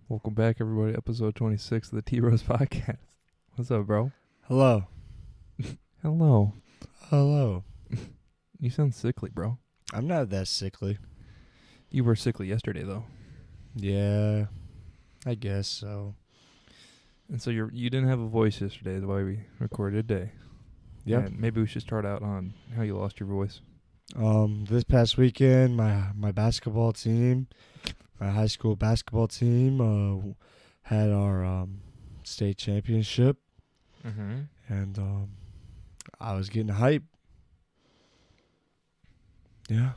Welcome back, everybody. Episode 26 of the TBROS podcast. What's up, bro? Hello. Hello. Hello. You sound sickly, bro. I'm not that sickly. You were sickly yesterday, though. Yeah, I guess so. And so you didn't have a voice yesterday. That's why we recorded today. Yep. And maybe we should start out on how you lost your voice. This past weekend, my basketball team, my high school basketball team, had our state championship, and I was getting hype. Yeah.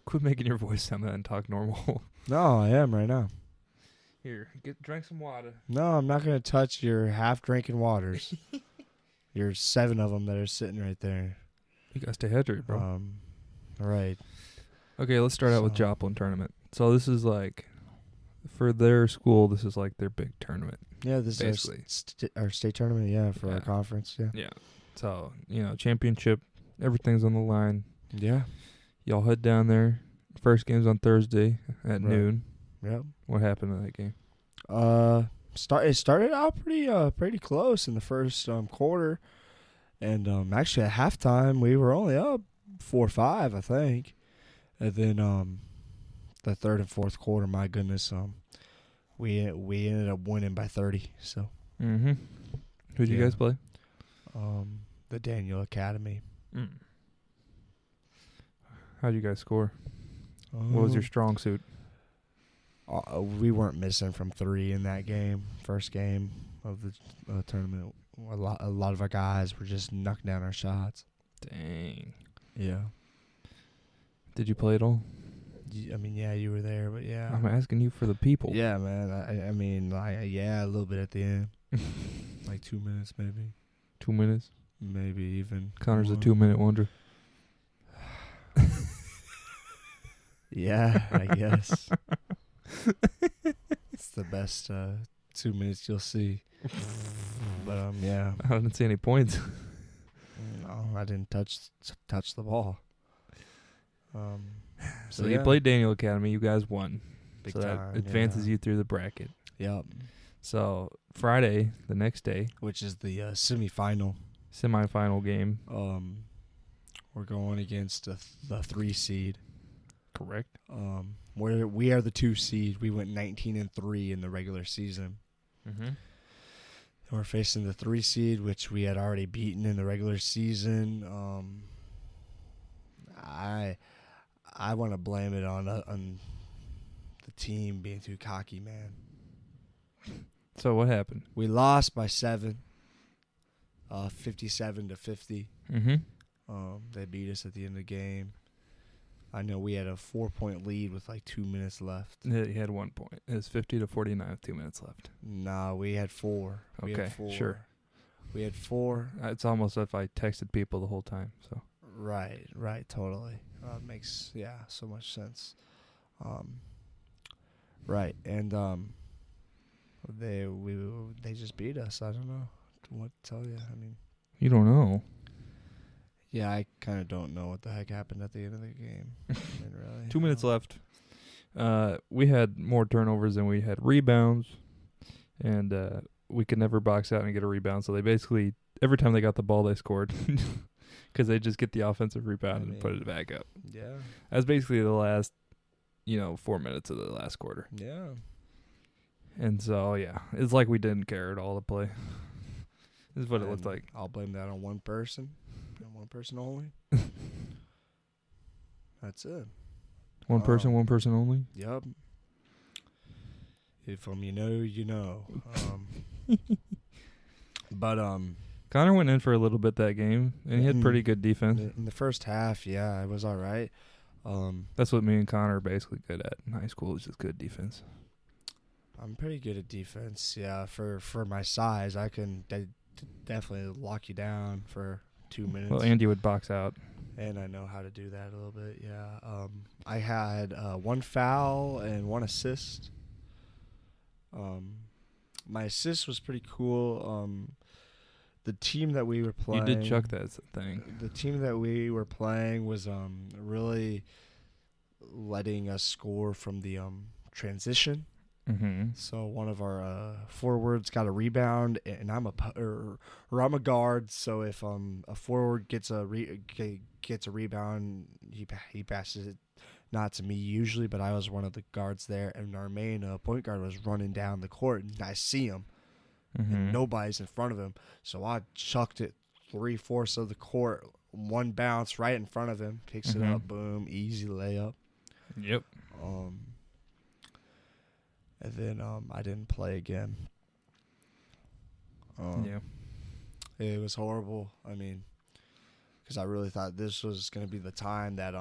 Quit making your voice sound that and talk normal. No, I am right now. Here, drink some water. No, I'm not gonna touch your half-drinking waters. Your 7 of them that are sitting right there. You gotta stay hydrated, bro. Right. Okay, let's start out with Joplin tournament. So this is like, for their school, this is like their big tournament. Yeah, this basically is our state tournament. Yeah, for our conference. Yeah. Yeah. So championship, everything's on the line. Yeah. Y'all head down there. First game's on Thursday at noon. Yep. What happened in that game? It started out pretty close in the first quarter, and actually at halftime we were only up 4-5, I think, and then the third and fourth quarter, my goodness, we ended up winning by 30. So. Who'd you guys play? The Daniel Academy. How'd you guys score? What was your strong suit? We weren't missing from 3 in that game. First game of the tournament. A lot of our guys were just knocking down our shots. Dang. Yeah. Did you play it all? I mean, yeah, you were there, but yeah. I'm asking you for the people. Yeah, man. I mean, yeah, a little bit at the end. Like 2 minutes, maybe. 2 minutes? Maybe even. Connor's a 2-minute wonder. Yeah, I guess. It's the best 2 minutes you'll see. But yeah. I didn't see any points. No, I didn't touch the ball. So you played Daniel Academy. You guys won. Big so time, that advances you through the bracket. Yep. So Friday, the next day, which is the semifinal game. We're going against the 3 seed. Correct. We are the 2 seed. We went 19-3 in the regular season. And we're facing the 3 seed, which we had already beaten in the regular season. I want to blame it on the team being too cocky, man. So what happened? We lost by 7, 57-50. They beat us at the end of the game. I know we had a 4-point lead with like 2 minutes left. Yeah, you had 1 point. It was 50-49 with 2 minutes left. Nah, we had 4. Okay, sure. We had 4. It's almost as if I texted people the whole time. So. Right, totally. Makes so much sense. Right, and they just beat us. I don't know what to tell you. I mean, you don't know. Yeah, I kind of don't know what the heck happened at the end of the game. I mean, really. 2 minutes left. We had more turnovers than we had rebounds, and we could never box out and get a rebound. So they basically, every time they got the ball, they scored because they just get the offensive rebound and put it back up. Yeah. That's basically the last, 4 minutes of the last quarter. Yeah. And so, it's like we didn't care at all to play. This is what it looked like. I'll blame that on one person. And one person only. That's it. One person only? Yep. If you know, you know. But Connor went in for a little bit that game, and he had pretty good defense. In the first half, yeah, it was all right. That's what me and Connor are basically good at in high school, is just good defense. I'm pretty good at defense, yeah. For my size, I can definitely lock you down for 2 minutes. Well, Andy would box out. And I know how to do that a little bit, yeah. I had 1 foul and 1 assist. My assist was pretty cool. The team that we were playing... You did chuck that thing. The team that we were playing was really letting us score from the transition. Mm-hmm. So one of our forwards got a rebound, and I'm I'm a guard. So if a forward gets a rebound, he passes it not to me usually, but I was one of the guards there, and our main point guard was running down the court, and I see him, Mm-hmm. and nobody's in front of him. So I chucked it 3/4 of the court, one bounce right in front of him, picks it up, boom, easy layup. Yep. And then I didn't play again. Yeah. It was horrible. I mean, because I really thought this was going to be the time that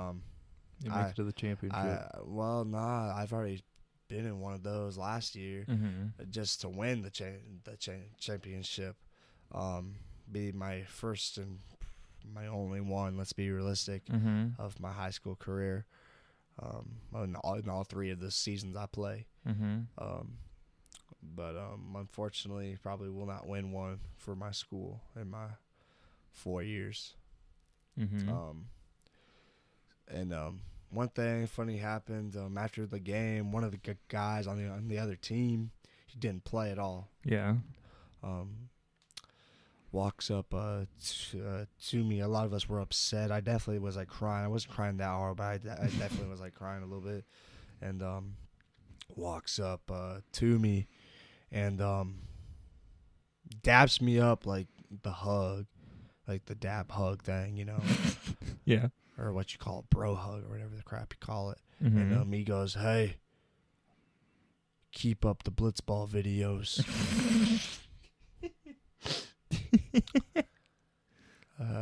You make it to the championship. I've already been in one of those last year, just to win the championship. Be my first and my only one. Let's be realistic, of my high school career. In all 3 of the seasons I play. But unfortunately, probably will not win one for my school in my 4 years. And one thing funny happened after the game. One of the guys on the other team, he didn't play at all. Yeah. Walks up to me. A lot of us were upset. I definitely was crying. I wasn't crying that hard, but I definitely was crying a little bit. And walks up to me and dabs me up like the hug, like the dab hug thing, you know. Yeah. Or what you call it, bro hug, or whatever the crap you call it. Mm-hmm. And he goes, "Hey, keep up the blitzball videos."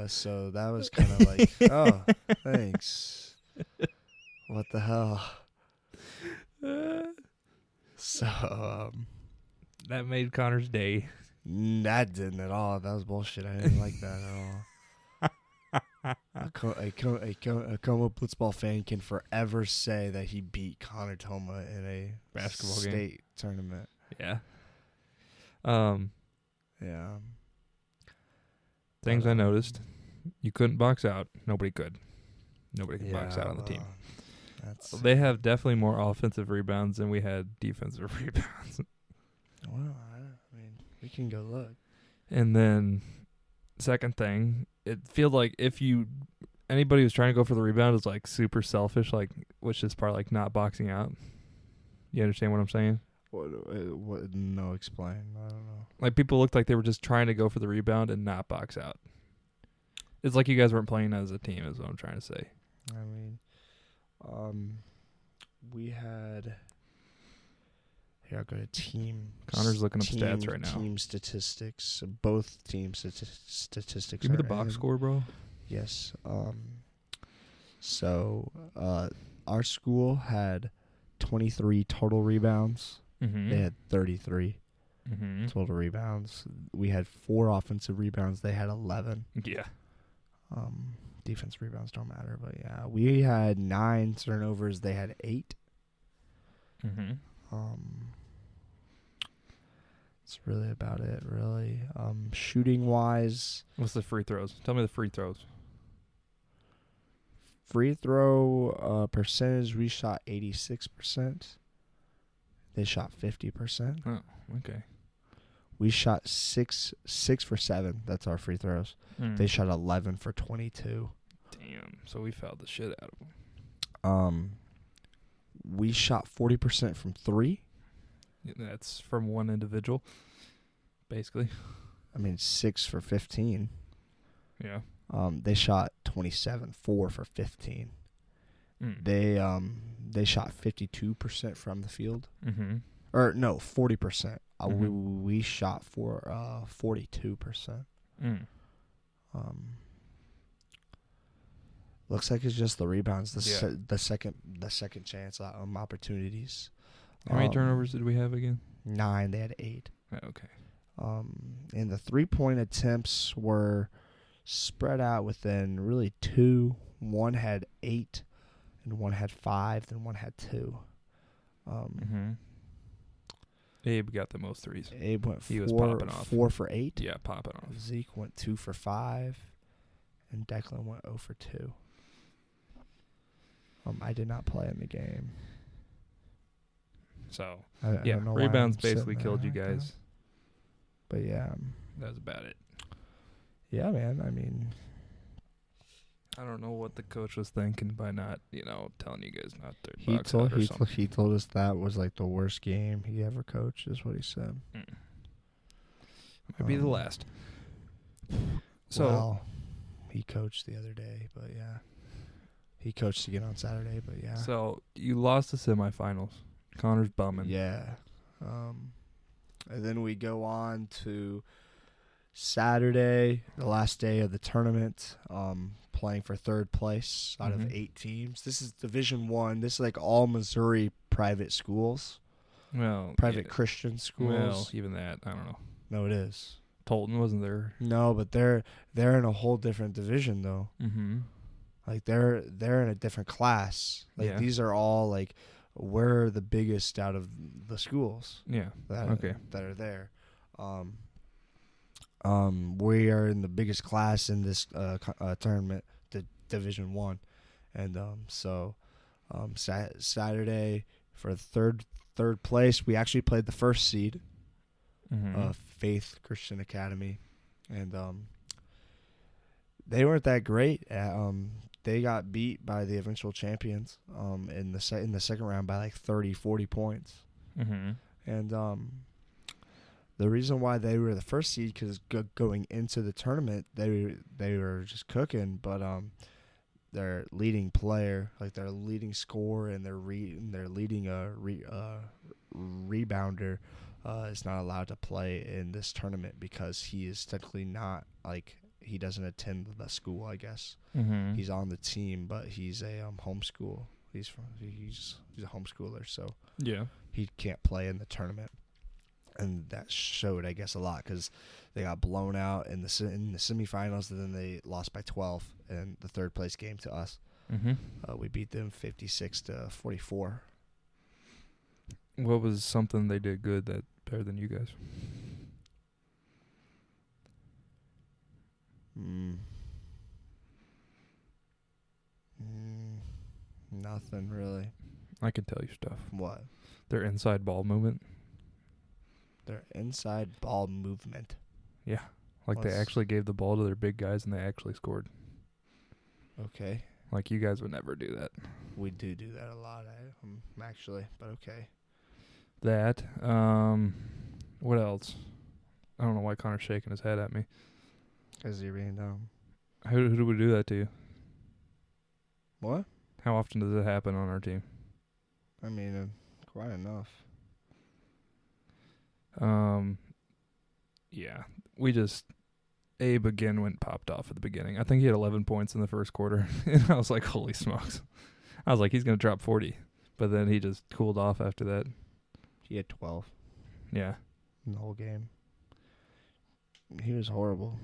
So that was kind of like, oh, thanks. What the hell? So that made Connor's day. that didn't at all. That was bullshit. I didn't like that at all. A Como Blitzball fan can forever say that he beat Connor Toma in a Basketball state tournament. Yeah. Yeah. Things I noticed. You couldn't box out. Nobody could. Nobody could box out on the team. They have definitely more offensive rebounds than we had defensive rebounds. Well, I mean, we can go look. And then, second thing, it feels like if anybody who's trying to go for the rebound is like super selfish, like, which is part like not boxing out. You understand what I'm saying? What? No, explain. I don't know. Like, people looked like they were just trying to go for the rebound and not box out. It's like you guys weren't playing as a team, is what I'm trying to say. I mean, we had. Here, I'll go to team. Connor's looking up stats right now. Team statistics. Both team statistics. Give me the box score, bro. Yes. So, our school had 23 total rebounds. Mm-hmm. They had 33 total rebounds. We had 4 offensive rebounds. They had 11. Yeah. Defense rebounds don't matter, but yeah, we had 9 turnovers. They had 8. That's really about it, really. Shooting wise, what's the free throws? Tell me the free throws. Free throw percentage, we shot 86%. They shot 50%. Oh, okay. We shot 6 for 7. That's our free throws. They shot 11 for 22. Damn. So we fouled the shit out of them. We shot 40% from 3. That's from one individual, basically. I mean, 6 for 15. Yeah. They shot 27, 4 for 15. They shot 52% from the field. Or no, 40%. We shot for 42%. Looks like it's just the rebounds. The second chance opportunities. How many turnovers did we have again? 9. They had 8. Oh, okay. And the 3-point attempts were spread out within really 2. One had 8, and one had 5, and one had 2. Abe got the most threes. Abe went he was popping off. 4 for 8. Yeah, popping off. Zeke went 2 for 5, and Declan went 0 for 2. I did not play in the game. So, I yeah, don't know why rebounds I'm sitting basically killed you there like guys. that. But yeah, That was about it. yeah, man. I mean, I don't know what the coach was thinking by not, telling you guys not to box out or he something. told us that was like the worst game he ever coached. Is what he said. Might be the last. So, well, he coached the other day, but yeah, he coached again on Saturday, but yeah. So you lost the semifinals. Connor's bumming. Yeah. And then we go on to Saturday, the last day of the tournament, playing for third place out of 8 teams. This is Division 1. This is like all Missouri private schools. Well, Private Christian schools. Well, even that, I don't know. No, it is. Tolton wasn't there. No, but they're in a whole different division though. Mm-hmm. Like they're in a different class. Like these are all like we're the biggest out of the schools. Yeah. That are there. We are in the biggest class in this tournament, Division 1, and Saturday for third place, we actually played the first seed, Faith Christian Academy, and they weren't that great. They got beat by the eventual champions in the second round by like 30, 40 points. Mm-hmm. And the reason why they were the first seed, because going into the tournament, they were just cooking, but their leading player, like their leading scorer and their leading rebounder is not allowed to play in this tournament because he is technically not, like, he doesn't attend the school, I guess. Mm-hmm. He's on the team, but he's a homeschool. He's a homeschooler, so yeah, he can't play in the tournament. And that showed, I guess, a lot because they got blown out in the semifinals, and then they lost by 12 in the third place game to us. Mm-hmm. We beat them 56-44. What was something they did good that better than you guys? Nothing really. I can tell you stuff. What? Their inside ball movement. Their inside ball movement. Yeah. Like they actually gave the ball to their big guys and they actually scored. Okay. Like you guys would never do that. We do that a lot, actually, but okay. That. What else? I don't know why Connor's shaking his head at me. Because you're being dumb. Who do we do that to you? What? How often does it happen on our team? I mean, quite enough. Yeah. We just... Abe again popped off at the beginning. I think he had 11 points in the first quarter. And I was like, holy smokes. I was like, he's going to drop 40. But then he just cooled off after that. He had 12. Yeah. In the whole game. He was horrible.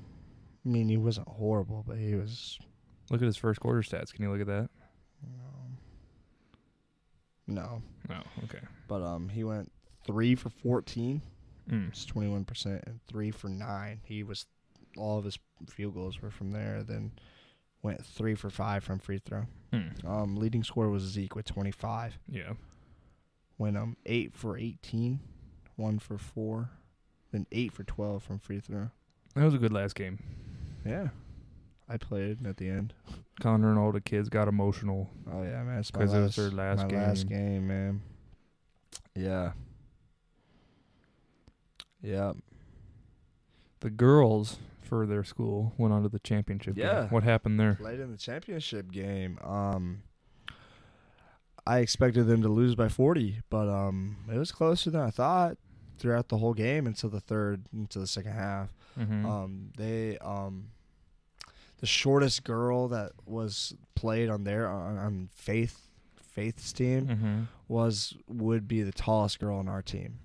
I mean, he wasn't horrible, but he was... Look at his first quarter stats. Can you look at that? No. Oh, okay. But he went 3 for 14. It's 21%, and 3 for 9. All of his field goals were from there. Then went 3 for 5 from free throw. Leading scorer was Zeke with 25. Yeah. Went 8 for 18, 1 for 4, then 8 for 12 from free throw. That was a good last game. Yeah. I played at the end. Connor and all the kids got emotional. Oh, yeah, man. Because it was their last game. Last game, man. Yeah. Yeah. The girls for their school went on to the championship game. What happened there? Played in the championship game. I expected them to lose by 40, but it was closer than I thought throughout the whole game into the second half. Mm-hmm. The shortest girl that was played on Faith's team would be the tallest girl on our team.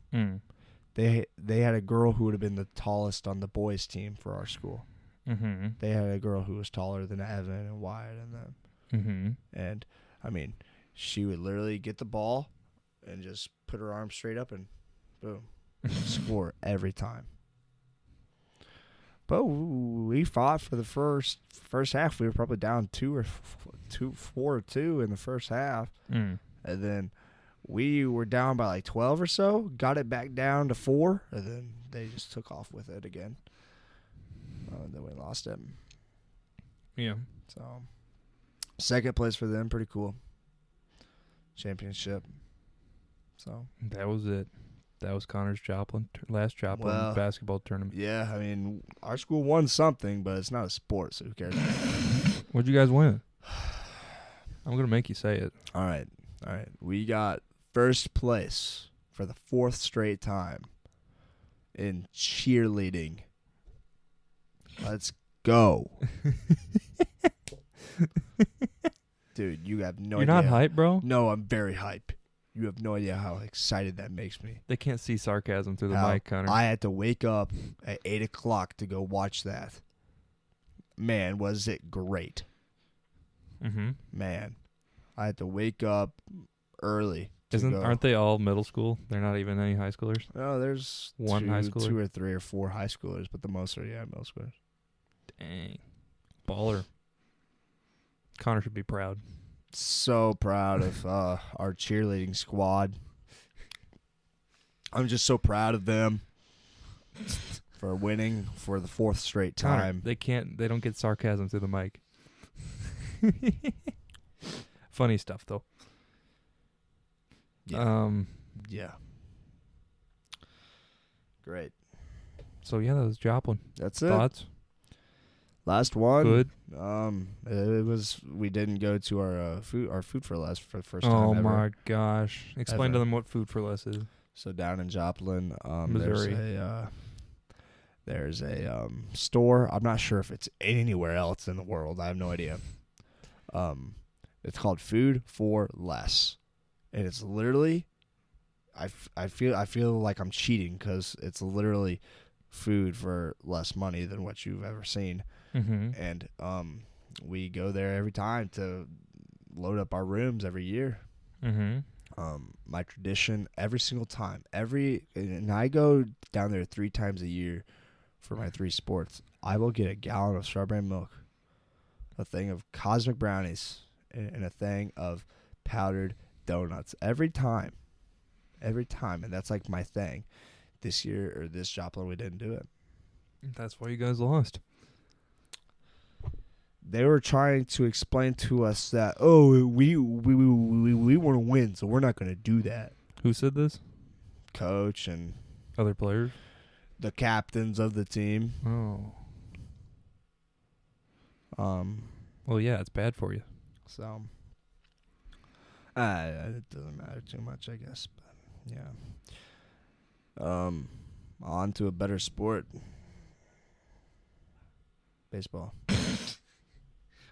They had a girl who would have been the tallest on the boys' team for our school. Mm-hmm. They had a girl who was taller than Evan and Wyatt and them. Mm-hmm. And, I mean, she would literally get the ball and just put her arm straight up and boom, score every time. But we fought for the first half. We were probably down 4-2 in the first half. And then We were down by like 12 or so, got it back down to 4, and then they just took off with it again. Then we lost it. Yeah. So, second place for them, pretty cool. Championship. So That was it. That was Connor's last Joplin basketball tournament. Yeah, I mean, our school won something, but it's not a sport, so who cares? What'd you guys win? I'm going to make you say it. All right. We got first place for the 4th straight time in cheerleading. Let's go. Dude, you have no idea. You're not hype, bro? No, I'm very hype. You have no idea how excited that makes me. They can't see sarcasm through the mic, Connor. I had to wake up at 8 o'clock to go watch that. Man, was it great. Mm-hmm. Man, I had to wake up early. Aren't they all middle school? They're not even any high schoolers? No, there's high schooler? 2 or 3 or 4 high schoolers, but the most are, middle schoolers. Dang. Baller. Connor should be proud. So proud of our cheerleading squad. I'm just so proud of them for winning for the 4th straight time. Connor, they don't get sarcasm through the mic. Funny stuff though. Yeah. Yeah. Great. So yeah, that was Joplin. That's it. Thoughts? Last one. Good. It was. We didn't go to our food for less for the first time Oh ever. my gosh! Explain Ever. to them what food for less is. So down in Joplin, Missouri. There's a store. I'm not sure if it's anywhere else in the world. I have no idea. It's called Food for Less, and it's literally, I feel like I'm cheating because it's literally food for less money than what you've ever seen. Mm-hmm. And we go there every time to load up our rooms every year. Mm-hmm. My tradition every single time, and I go down there 3 times a year for my 3 sports. I will get a gallon of strawberry milk, a thing of cosmic brownies, and a thing of powdered donuts every time, and that's like my thing. This year or this Joplin, we didn't do it. That's why you guys lost. They were trying to explain to us that, we want to win, so we're not going to do that. Who said this? Coach and Other players? the captains of the team. Oh. Well, yeah, it's bad for you. So, it doesn't matter too much, I guess. But yeah. On to a better sport. Baseball.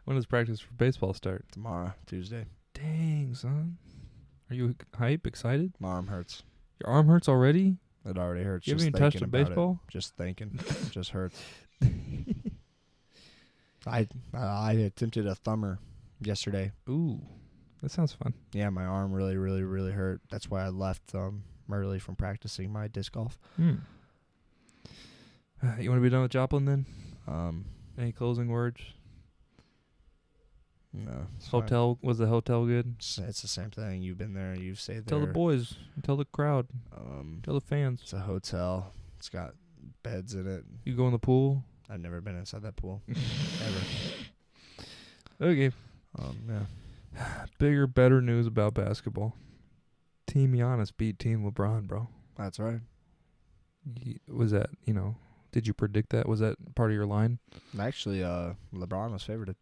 When does practice for baseball start? Tomorrow, Tuesday. Dang, son. Are you hype, excited? My arm hurts. Your arm hurts already? It already hurts. You haven't even touched a baseball? Just thinking. Just hurts. I attempted a thumber yesterday. Ooh, that sounds fun. Yeah, my arm really, really, really hurt. That's why I left early from practicing my disc golf. You want to be done with Joplin then? No. Any closing words? It's Hotel, was the hotel good? fine. It's the same thing. You've been there. You've stayed there. Tell the boys. Tell the crowd. Tell the fans. It's a hotel. It's got beds in it. You go in the pool? I've never been inside that pool. Ever. Okay. Yeah. Bigger, better news about basketball. Team Giannis beat Team LeBron, bro. That's right. Was that, did you predict that? Was that part of your line? Actually, LeBron was favorited.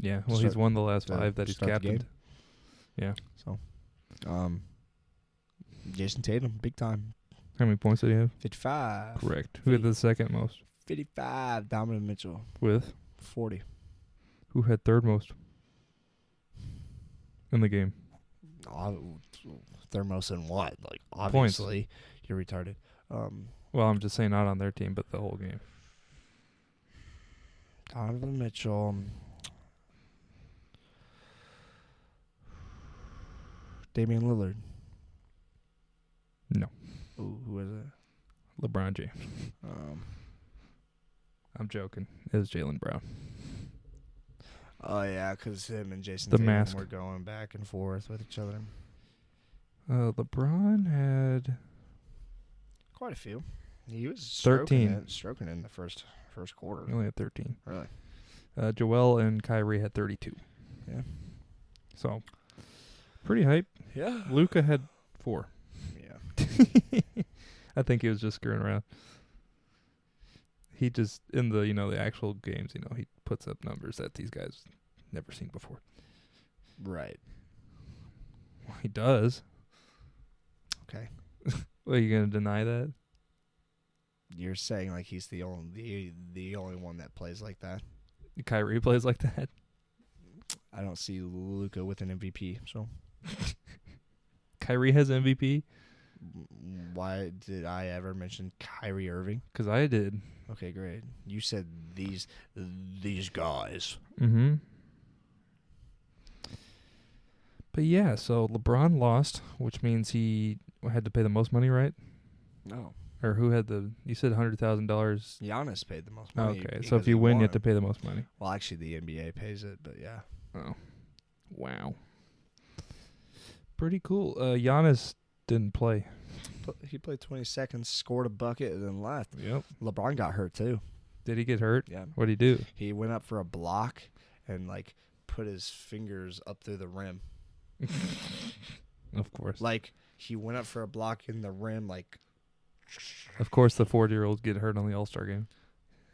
Yeah. Well, he's won the last 5 that he's captained. Yeah. So, Jason Tatum, big time. How many points did he have? 55. Correct. Who had the second most? 55. Donovan Mitchell. With? 40. Who had third most in the game? Third most in what? Like, obviously, you're retarded. Well, I'm just saying not on their team, but the whole game. Donovan Mitchell. Damian Lillard. No. Ooh, who is it? LeBron James. I'm joking. It was Jaylen Brown. Oh, yeah, because him and Jason The Tatum mask. were going back and forth with each other. LeBron had Quite a few. He was 13. stroking it in the first quarter. He only had 13. Really? Joel and Kyrie had 32. Yeah. So, pretty hype. Yeah. Luka had 4. Yeah. I think he was just screwing around. He just, in the, the actual games, he puts up numbers that these guys never seen before. Right. Well, he does. Okay. Well, are you going to deny that? You're saying like he's the only one that plays like that. Kyrie plays like that? I don't see Luka with an MVP, so. Kyrie has MVP? Why did I ever mention Kyrie Irving? Because I did. Okay, great. You said these guys. Mm-hmm. But yeah, so LeBron lost, which means he had to pay the most money, right? No. Or who had you said $100,000. Giannis paid the most money. Okay, so if you win, you have to pay the most money. Well, actually, the NBA pays it, but yeah. Oh. Wow. Pretty cool. Giannis didn't play. He played 20 seconds, scored a bucket, and then left. Yep. LeBron got hurt, too. Did he get hurt? Yeah. What'd he do? He went up for a block and, put his fingers up through the rim. Of course. He went up for a block in the rim, Of course, the 40-year-olds get hurt on the All-Star game.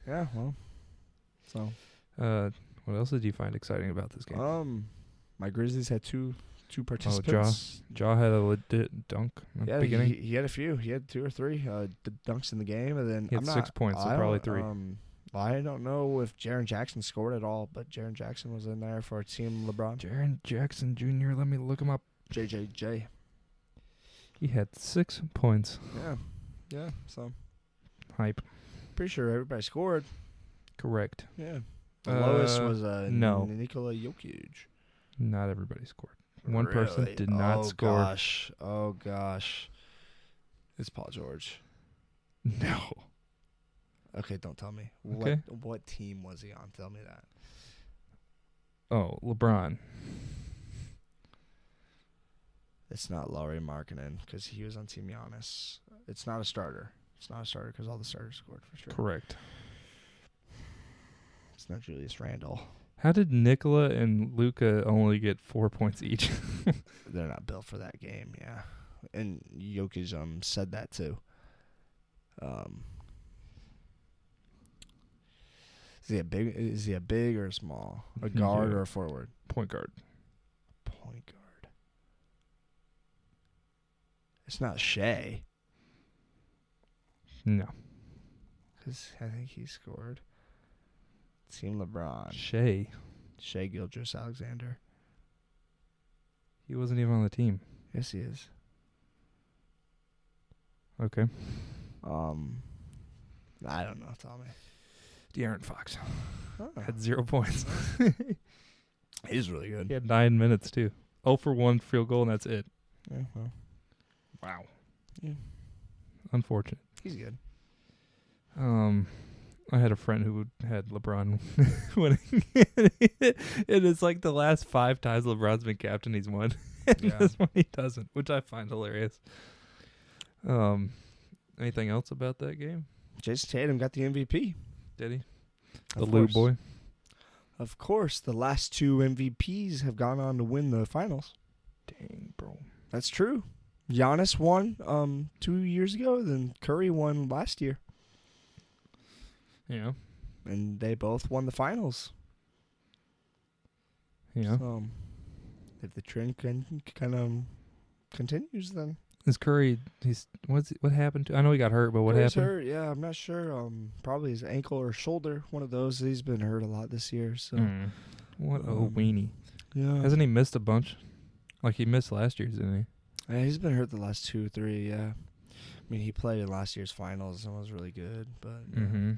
Yeah, well. So. What else did you find exciting about this game? My Grizzlies had two participants. Ja had a legit dunk in the beginning. He had a few. He had 2 or 3 dunks in the game, and then he had 6 points, so probably 3. I don't know if Jaren Jackson scored at all, but Jaren Jackson was in there for Team LeBron. Jaren Jackson Jr., let me look him up. JJJ. He had 6 points. Yeah, so. Hype. Pretty sure everybody scored. Correct. Yeah. The lowest was no. Nikola Jokic. Not everybody scored. One person did not score. Oh, gosh. It's Paul George. No. Okay, don't tell me. Okay. What team was he on? Tell me that. Oh, LeBron. It's not Lauri Markkanen because he was on Team Giannis. It's not a starter. It's not a starter because all the starters scored for sure. Correct. It's not Julius Randle. How did Nikola and Luka only get 4 points each? They're not built for that game, yeah. And Jokic said that too. Is he a big or a small? A guard or a forward? Point guard. Point guard. It's not Shea. No. Because I think he scored. Team LeBron. Shea Gilgeous-Alexander. He wasn't even on the team. Yes, he is. Okay. I don't know. Tell me. De'Aaron Fox Oh. had 0 points. He's really good. He had 9 minutes, too. 0 for 1 field goal, and that's it. Yeah, well. Wow. Yeah. Unfortunate. He's good. I had a friend who had LeBron winning. And it's like the last 5 times LeBron's been captain, he's won. And this one he doesn't, which I find hilarious. Anything else about that game? Jason Tatum got the MVP. Did he? The Lou boy? Of course. The last 2 MVPs have gone on to win the finals. Dang, bro. That's true. Giannis won 2 years ago, then Curry won last year. Yeah. And they both won the finals. Yeah. So, if the trend kind of continues, then. Is Curry, what happened to? I know he got hurt, but what Curry's happened? hurt, yeah, I'm not sure. Probably his ankle or shoulder, one of those. He's been hurt a lot this year. So. What a weenie. Yeah. Hasn't he missed a bunch? Like he missed last year's, didn't he? Yeah, he's been hurt the last 2 or 3, yeah. I mean, he played in last year's finals and was really good, but. Mm-hmm.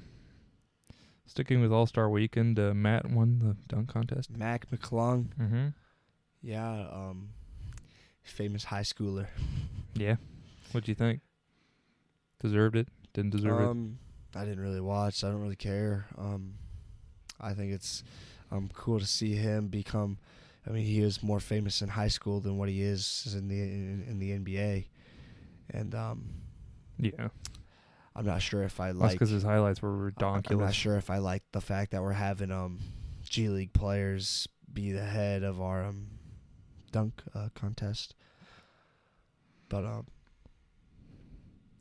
Sticking with All-Star Weekend, Matt won the dunk contest. Mac McClung. Mm-hmm. Yeah, famous high schooler. Yeah. What'd you think? Deserved it? Didn't deserve it? I didn't really watch. I don't really care. I think it's cool to see him become I mean, he was more famous in high school than what he is in the NBA. And Yeah. I'm not sure if I That's like. because his highlights were I'm redonkulous. not sure if I like the fact that we're having G League players be the head of our dunk contest. But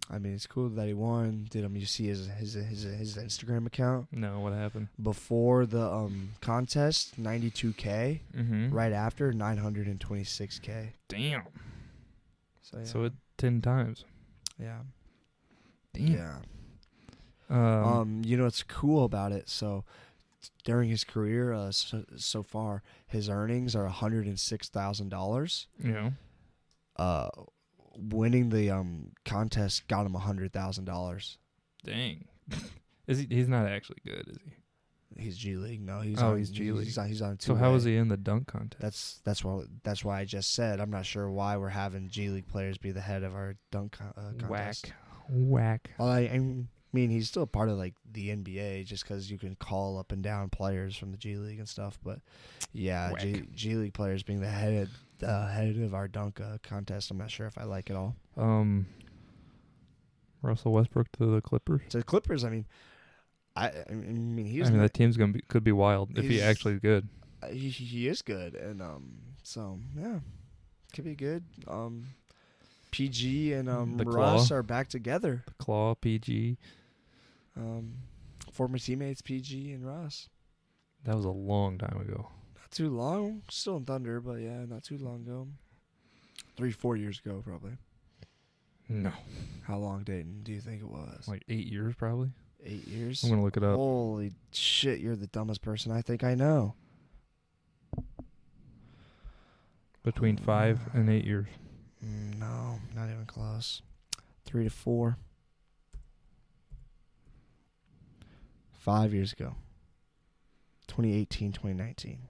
I mean, it's cool that he won. Did you see his Instagram account? No, what happened? Before the contest, 92K. Mm-hmm. Right after, 926K. Damn. So yeah. So it 10 times. Yeah. Damn. Yeah. You know what's cool about it? So during his career, so far, his earnings are $106,000. Yeah. Winning the contest got him $100,000. Dang. He's not actually good, is he? He's G League. No, he's G League. He's on two. So how was he in the dunk contest? That's why I just said I'm not sure why we're having G League players be the head of our dunk contest. Whack. Well, I mean, he's still part of like the NBA just because you can call up and down players from the G League and stuff. But yeah, G League players being the head of our dunk contest, I'm not sure if I like it all. Russell Westbrook to the Clippers. So the Clippers, I mean, that team's could be wild if he actually is good. He is good, and so yeah, could be good. PG and The Russ Claw. are back together. The Claw, PG. Former teammates PG and Russ. That was a long time ago. Not too long. Still in Thunder, but yeah, not too long ago. 3-4 years ago, probably. No. How long, Dayton, do you think it was? Like 8 years, probably. 8 years? I'm going to look it up. Holy shit, you're the dumbest person I think I know. Between 5 and 8 years. No, not even close. 3 to 4. 5 years ago. 2018, 2019.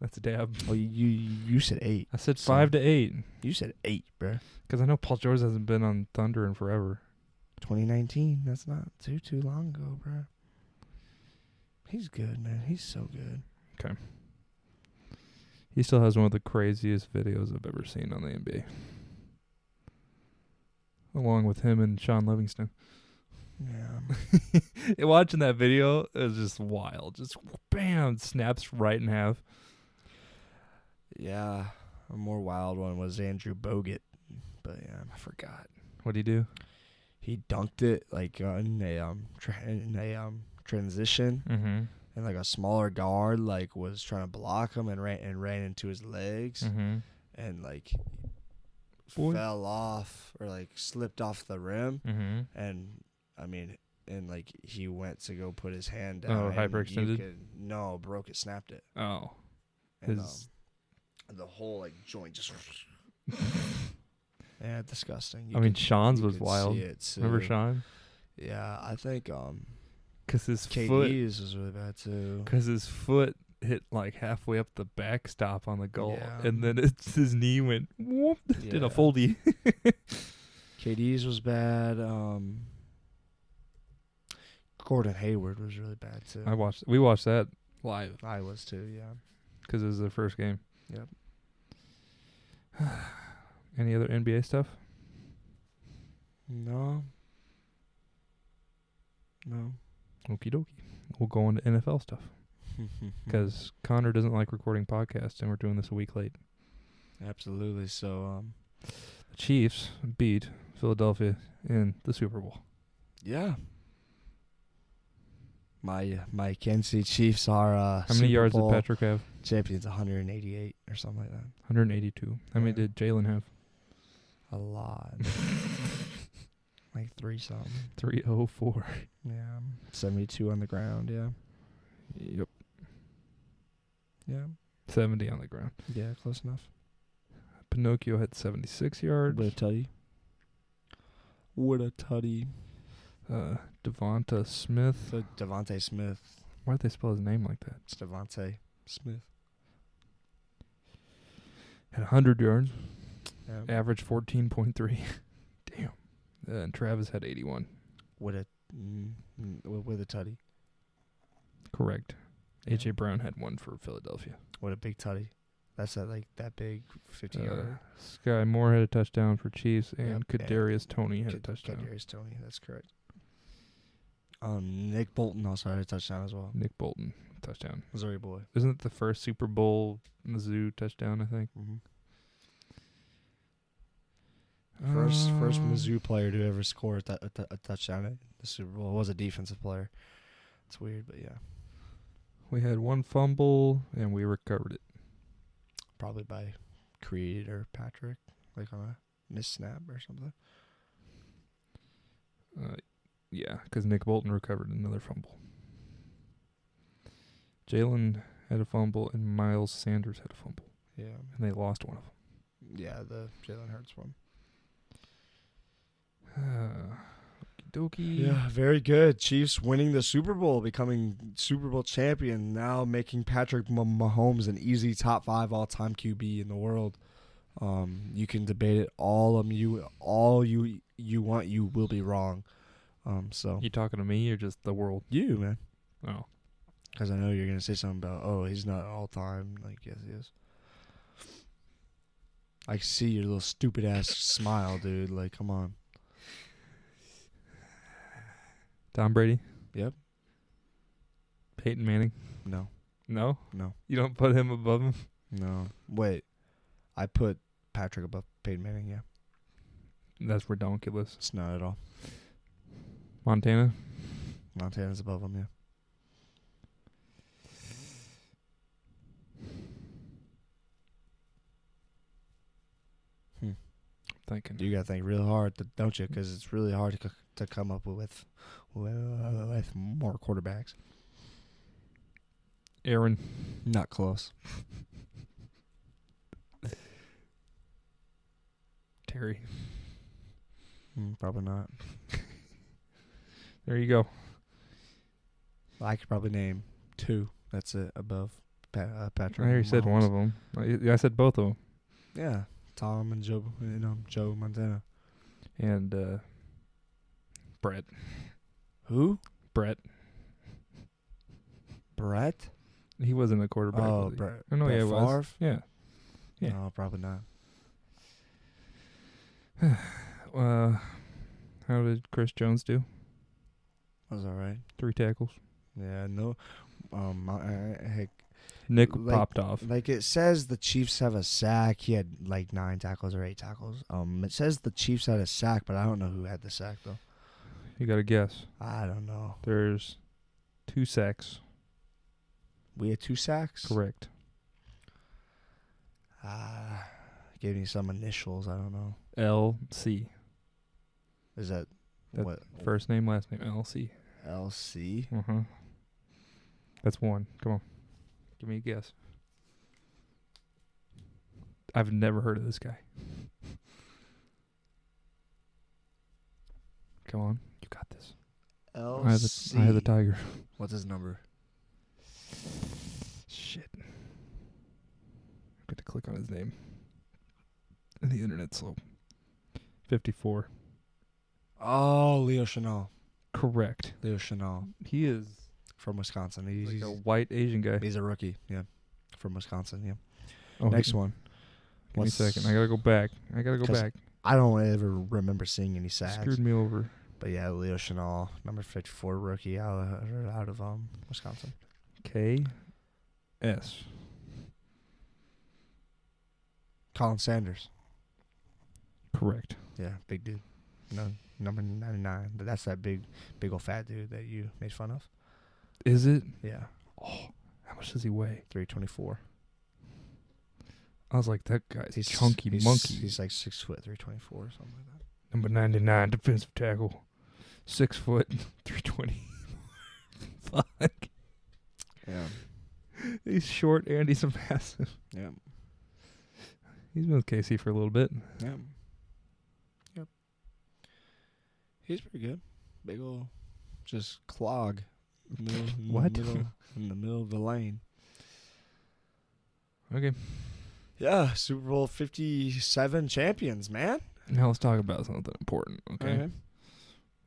That's a dab. Oh, you said 8. I said 5 to 8. You said 8, bruh. Because I know Paul George hasn't been on Thunder in forever. 2019. That's not too long ago, bruh. He's good, man. He's so good. Okay. He still has one of the craziest videos I've ever seen on the NBA. Along with him and Sean Livingston. Yeah. Watching that video, it was just wild. Just bam, snaps right in half. Yeah. A more wild one was Andrew Bogut. But yeah, I forgot. What'd he do? He dunked it like in a transition. Mm-hmm. And like a smaller guard like was trying to block him and ran into his legs. Mm-hmm. And like fell off or like slipped off the rim. Mm-hmm. And I mean, and like he went to go put his hand down. Oh, hyperextended? No, broke it, snapped it. Oh. And the whole like joint just. Yeah, disgusting. Sean's was wild. Remember Sean? Yeah, I think because his KD's was really bad too. Because his foot hit like halfway up the backstop on the goal, Yeah. and then his knee went whoop, did a foldy. KD's was bad. Gordon Hayward was really bad too. We watched that live. I was too, yeah. Because it was the first game. Yep. Any other NBA stuff? No. Okie dokie. We'll go into NFL stuff. Because Connor doesn't like recording podcasts, and we're doing this a week late. Absolutely. So, the Chiefs beat Philadelphia in the Super Bowl. Yeah. My Kansas City Chiefs are how many Super yards Bowl did Patrick have? champions, 188 or something like that. 182. How many Yeah. did Jalen have? A lot. Like 3-something. 304. Yeah. 72 on the ground, yeah. Yep. Yeah. 70 on the ground. Yeah, close enough. Pinocchio had 76 yards. What a tutty. What a tutty. Devonta Smith. So Devontae Smith. Why'd they spell his name like that? It's Devontae Smith. Had 100 yards. Yeah. Average 14.3. Damn. And Travis had 81. With a tutty. Correct. Yeah. A.J. Brown had one for Philadelphia. What a big tutty. That's that big 50-yarder. Sky Moore had a touchdown for Chiefs, and Yep, Kadarius Toney had a touchdown. Kadarius Toney, that's correct. Nick Bolton also had a touchdown as well. Nick Bolton, touchdown. Missouri boy. Isn't it the first Super Bowl Mizzou touchdown, I think? Mm-hmm. First Mizzou player to ever score a touchdown in the Super Bowl was a defensive player. It's weird, but yeah. We had one fumble, and we recovered it. Probably by Creed or Patrick, like on a missed snap or something. Yeah, because Nick Bolton recovered another fumble. Jalen had a fumble, and Miles Sanders had a fumble. Yeah. And they lost one of them. Yeah, the Jalen Hurts one. Dokie. Yeah, very good. Chiefs winning the Super Bowl, becoming Super Bowl champion, now making Patrick Mahomes an easy top 5 all-time QB in the world. You can debate it all you want. You will be wrong. So You talking to me or just the world? you, man, Oh, because I know you're gonna say something about he's not all-time. Like, yes, he is. I see your little stupid ass smile, dude. Like, come on. Tom Brady. Yep. Peyton Manning. No. No, No. you don't put him above him. No. Wait. I put Patrick above Peyton Manning. Yeah. That's redonkulous. It's not at all. Montana. Montana's above him. Yeah. Thinking. You gotta think real hard, don't you? Because it's really hard to come up with more quarterbacks. Aaron. Not close. Terry. Probably not. There you go. I could probably name 2. That's it above Patrick. I already said one of them. I said both of them. Yeah, Tom and Joe. Joe Montana. And Brett. Who? Brett. Brett? He wasn't a quarterback. Oh, was he? Brett. Oh, no, Brett yeah, he was. Favre? Yeah. Yeah. No, probably not. How did Chris Jones do? That was all right. 3 tackles. Yeah, no. Heck, Nick like- popped off. like it says the Chiefs have a sack. He had like 9 tackles or 8 tackles. It says the Chiefs had a sack, but I don't know who had the sack though. You got to guess. I don't know. There's 2 sacks. We had 2 sacks. Correct. Give me some initials. I don't know. LC. Is that That what? First name, last name, LC. LC? Uh-huh. That's one. Come on. Give me a guess. I've never heard of this guy. Come on. You got this. LC. I have the tiger. What's his number? Shit. I got to click on his name. And the internet's slow. 54. Oh, Leo Chanel. Correct. Leo Chanel He is from Wisconsin. He's like a white Asian guy. he's a rookie. Yeah, from Wisconsin. Yeah. Oh, Next one. Give me a second. I got to go back. 'Cause I don't ever remember seeing any sacks. Screwed me over. But yeah, Leo Chanel, number 54 rookie out of Wisconsin. K.S. Colin Sanders. Correct. Yeah, big dude. No, number 99. But that's that big old fat dude that you made fun of. Is it? Yeah, Oh, how much does he weigh? 324. I was like, that guy's chunky monkey. He's like 6 foot, 324 or something like that. Number 99, defensive tackle. 6 foot, 320. Fuck. Yeah. He's short and he's a massive. Yeah. He's been with KC for a little bit. Yeah. Yep. He's pretty good. Big ol' just clog. What? In the middle of the lane. Okay. Yeah, Super Bowl 57 champions, man. Now let's talk about something important, okay? Okay.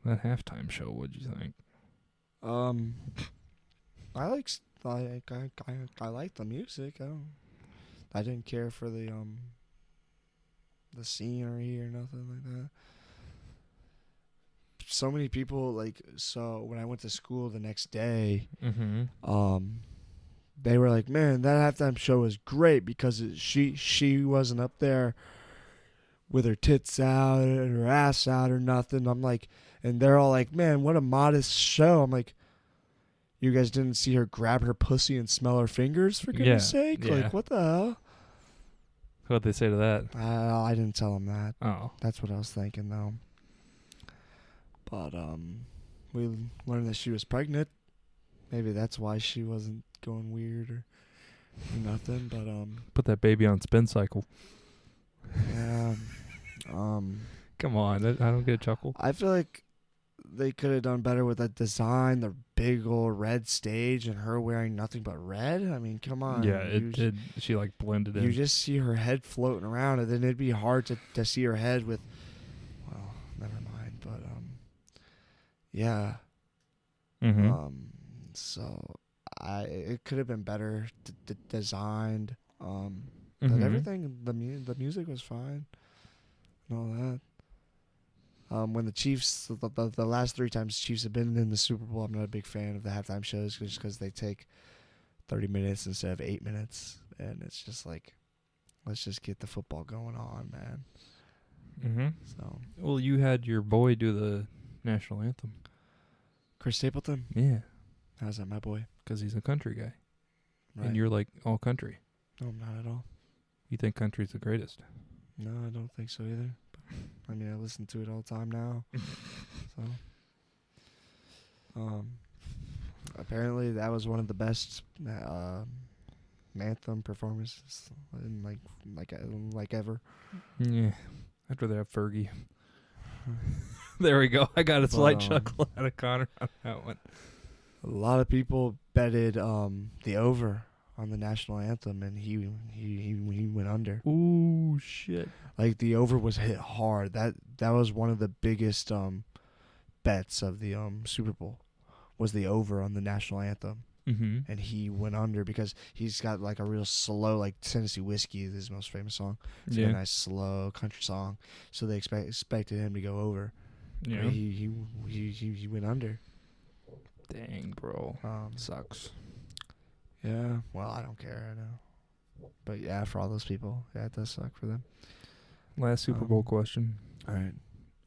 That halftime show, what'd you think? I like the music. I don't. I didn't care for the scenery or nothing like that. So many people so when I went to school the next day, they were like, "Man, that halftime show was great because she wasn't up there with her tits out and her ass out or nothing." I'm like, and they're all like, "Man, what a modest show." I'm like, "You guys didn't see her grab her pussy and smell her fingers, for goodness sake? Yeah. Like, what the hell?" What'd they say to that? I didn't tell them that. Oh. That's what I was thinking, though. But we learned that she was pregnant. Maybe that's why she wasn't going weird or nothing. But Put that baby on spin cycle. yeah. Come on, I don't get a chuckle. I feel like they could have done better with that design, the big old red stage, and her wearing nothing but red. I mean, come on. Yeah, it did. She like blended in. You just see her head floating around, and then it'd be hard to see her head with. Well, never mind. But yeah. So it could have been better designed. But everything, the music was fine, and all that. When the Chiefs, the last 3 times Chiefs have been in the Super Bowl, I'm not a big fan of the halftime shows just because they take 30 minutes instead of 8 minutes, and it's just like, let's just get the football going on, man. So. Well, you had your boy do the national anthem. Chris Stapleton. Yeah. How's that, my boy? Because he's a country guy, Right. and you're like all country. No, I'm not at all. You think country's the greatest? No, I don't think so either. I mean, I listen to it all the time now. So, apparently that was one of the best anthem performances in like ever. Yeah, I'd rather have Fergie. There we go. I got a slight chuckle out of Connor on that one. A lot of people betted the over on the national anthem, and he went under. Ooh, shit. Like, the over was hit hard. That was one of the biggest bets of the Super Bowl, was the over on the national anthem. And he went under because he's got like a real slow, like Tennessee Whiskey is his most famous song. It's a nice slow country song, so they expected him to go over. Yeah, he went under. Dang, bro, sucks. Yeah, well, I don't care, I know, but yeah, for all those people, yeah, it does suck for them. Last Super Bowl question. All right,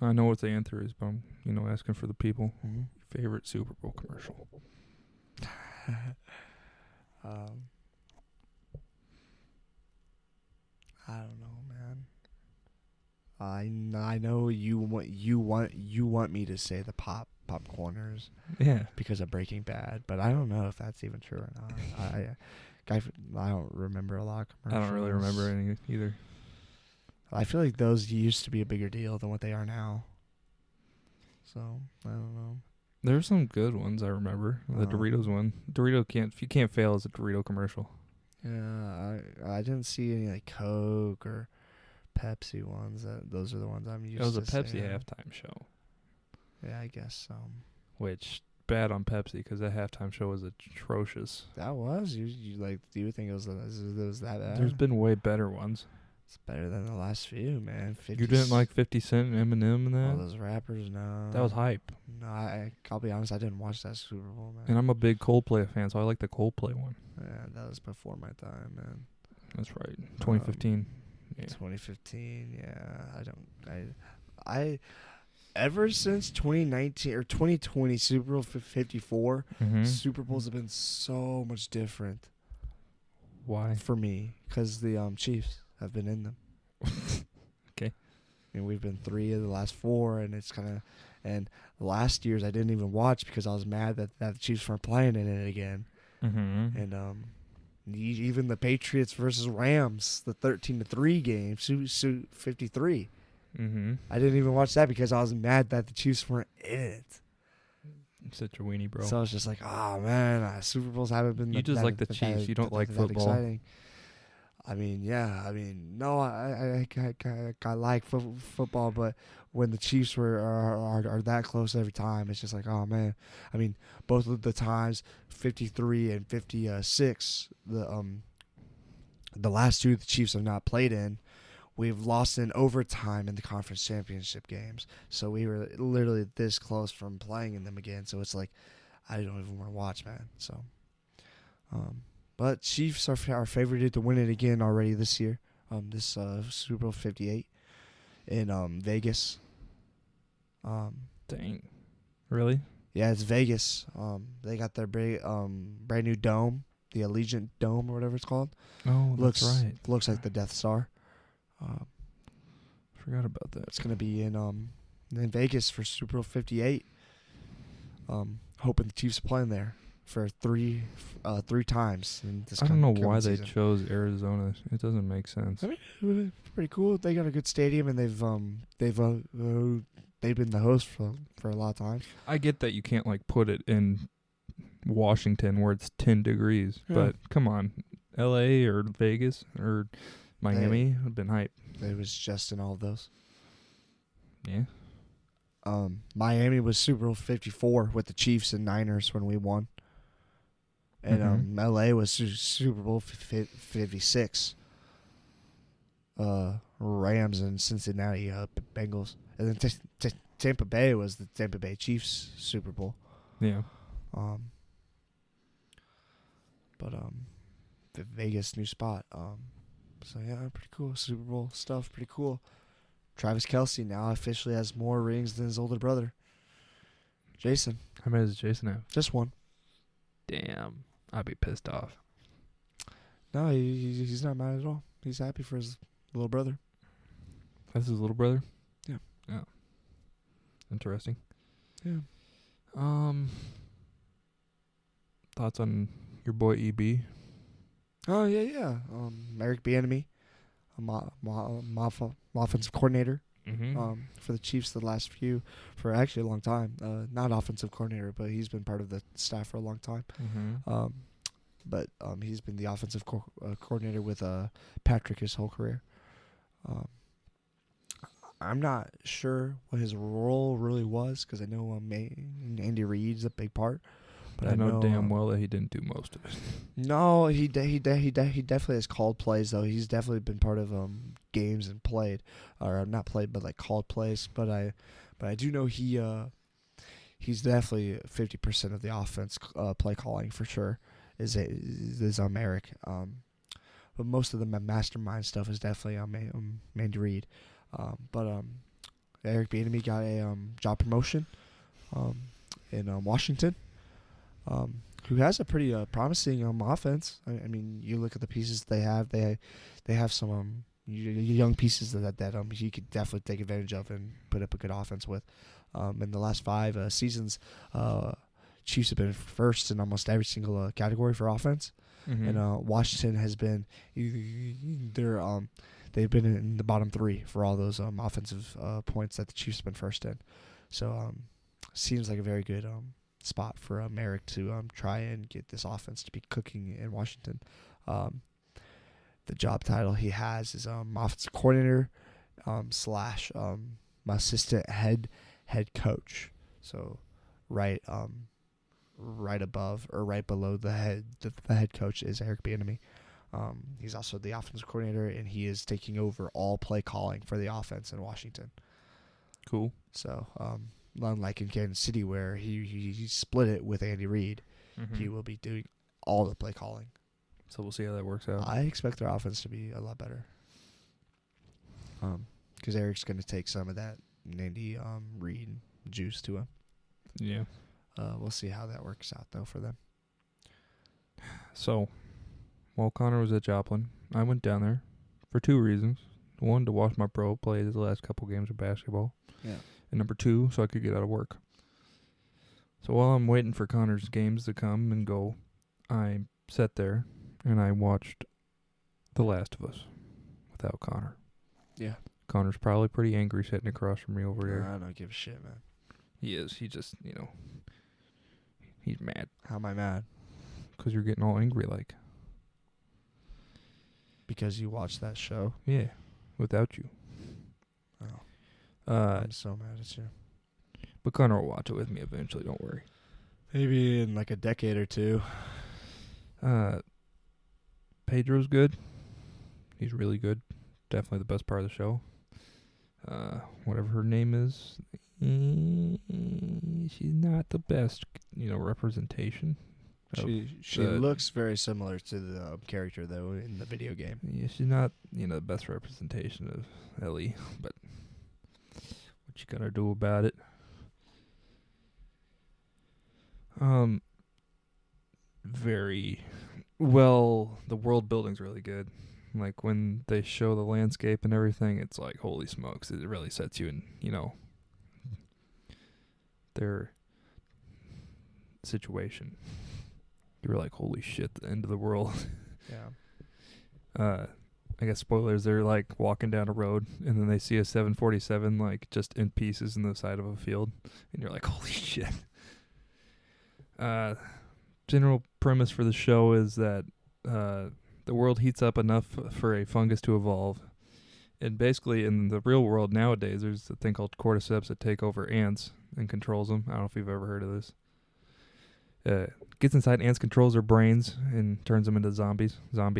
I know what the answer is, but I'm asking for the people. Mm-hmm. Favorite Super Bowl commercial. I don't know, man. I know you want me to say the popcorners, Yeah, because of Breaking Bad, but I don't know if that's even true or not. I don't remember a lot of I commercials. don't really remember any either. I feel like those used to be a bigger deal than what they are now. So I don't know. There's some good ones I remember. The Doritos one. You can't fail as a Dorito commercial. Yeah, I didn't see any like Coke or Pepsi ones. Those are the ones I'm used to. It was a Pepsi seeing. halftime show. Yeah, I guess so. Which, bad on Pepsi because that halftime show was atrocious. That was you like? Do you think it was that bad? There's been way better ones. It's better than the last few, man. You didn't like 50 Cent and Eminem and all that? those rappers? No, That was hype. No, I'll be honest. I didn't watch that Super Bowl, man. And I'm a big Coldplay fan, so I like the Coldplay one. Yeah, that was before my time, man. That's right. 2015. Yeah. 2015. Yeah, I ever since 2019 or 2020 Super Bowl 54, Super Bowls have been so much different. Why? For me, because the Chiefs have been in them. Okay. And we've been 3 of the last 4, and it's kind of, and last year's I didn't even watch because I was mad that the Chiefs weren't playing in it again. And even the Patriots versus Rams, the 13-3 game, 53. I didn't even watch that because I was mad that the Chiefs weren't in it. Such a weenie, bro. So I was just like, oh man, Super Bowls haven't been. You just like the Chiefs. You don't like football. Exciting. I mean, yeah. I mean, no, I like football, but when the Chiefs are that close every time, it's just like, oh man. I mean, both of the times, 53 and 56, the last two the Chiefs have not played in, we've lost in overtime in the conference championship games. So we were literally this close from playing in them again. So it's like, I don't even want to watch, man. So, but Chiefs are favored to win it again already this year. This Super Bowl 58 in Vegas. Dang. Really? Yeah, it's Vegas. They got their brand new dome, the Allegiant Dome or whatever it's called. Oh, that's right. Looks like the Death Star. Forgot about that. It's gonna be in Vegas for Super Bowl 58. Hoping the Chiefs are playing there for three times in this. I don't know why season. they chose Arizona. It doesn't make sense. I mean, it's pretty cool. They got a good stadium, and they've been the host for a lot of times. I get that you can't like put it in Washington where it's 10 degrees, but come on, L.A. or Vegas or Miami would have been hype. It was just in all of those. Yeah. Miami was Super Bowl 54 with the Chiefs and Niners when we won. And LA was Super Bowl 56. Rams and Cincinnati Bengals. And then Tampa Bay was the Tampa Bay Chiefs Super Bowl. Yeah. But the Vegas new spot. So yeah, pretty cool. Super Bowl stuff, pretty cool. Travis Kelce now officially has more rings than his older brother, Jason. How many does Jason have? Just one. Damn. I'd be pissed off. No, he's not mad at all. He's happy for his little brother. That's his little brother? Yeah. Yeah. Interesting. Yeah. Thoughts on your boy EB? Oh, yeah. Eric Bieniemy, offensive coordinator for the Chiefs for actually a long time. Not offensive coordinator, but he's been part of the staff for a long time. But he's been the offensive coordinator with Patrick his whole career. I'm not sure what his role really was because I know Andy Reid's a big part. But I know damn well that he didn't do most of it. No, he definitely has called plays though. He's definitely been part of games and played, or not played, but like called plays. But I do know he's definitely 50% of the offense play calling for sure. Is Eric. But most of the mastermind stuff is definitely on Andy Reid. But Eric Bieniemy got a job promotion in Washington. Who has a pretty promising offense. I mean, you look at the pieces they have. They have some young pieces that he could definitely take advantage of and put up a good offense with. In the last 5 seasons, Chiefs have been first in almost every single category for offense, and Washington has been they've been in the bottom 3 for all those offensive points that the Chiefs have been first in. So seems like a very good spot for Merrick to try and get this offense to be cooking in Washington. The job title he has is offensive coordinator slash assistant head coach. So right above or right below the head coach is Eric Bieniemy. He's also the offensive coordinator, and he is taking over all play calling for the offense in Washington. Cool. So unlike in Kansas City where he split it with Andy Reid, he will be doing all the play calling. So we'll see how that works out. I expect their offense to be a lot better. Because Eric's going to take some of that Andy Reid juice to him. Yeah. We'll see how that works out, though, for them. So, while Connor was at Joplin, I went down there for 2 reasons. One, to watch my bro play the last couple games of basketball. Yeah. And number 2, so I could get out of work. So while I'm waiting for Connor's games to come and go, I sat there and I watched The Last of Us without Connor. Yeah. Connor's probably pretty angry sitting across from me over there. I don't give a shit, man. He is. He just, he's mad. How am I mad? Because you're getting all angry like. Because you watched that show? Yeah, without you. Oh. I'm so mad at you. But Connor will watch it with me eventually, don't worry. Maybe in like a decade or 2. Pedro's good. He's really good. Definitely the best part of the show. Whatever her name is, she's not the best, representation. She looks very similar to the character though in the video game. Yeah, she's not, the best representation of Ellie, but what you gonna do about it? Very well. The world building's really good. Like when they show the landscape and everything, it's like holy smokes! It really sets you in, their situation. You're like, holy shit, the end of the world. Yeah. I guess spoilers. They're like walking down a road, and then they see a 747 like just in pieces in the side of a field, and you're like, holy shit. General premise for the show is that the world heats up enough for a fungus to evolve. And basically, in the real world nowadays, there's a thing called cordyceps that take over ants and controls them. I don't know if you've ever heard of this. Gets inside ants, controls their brains, and turns them into zombie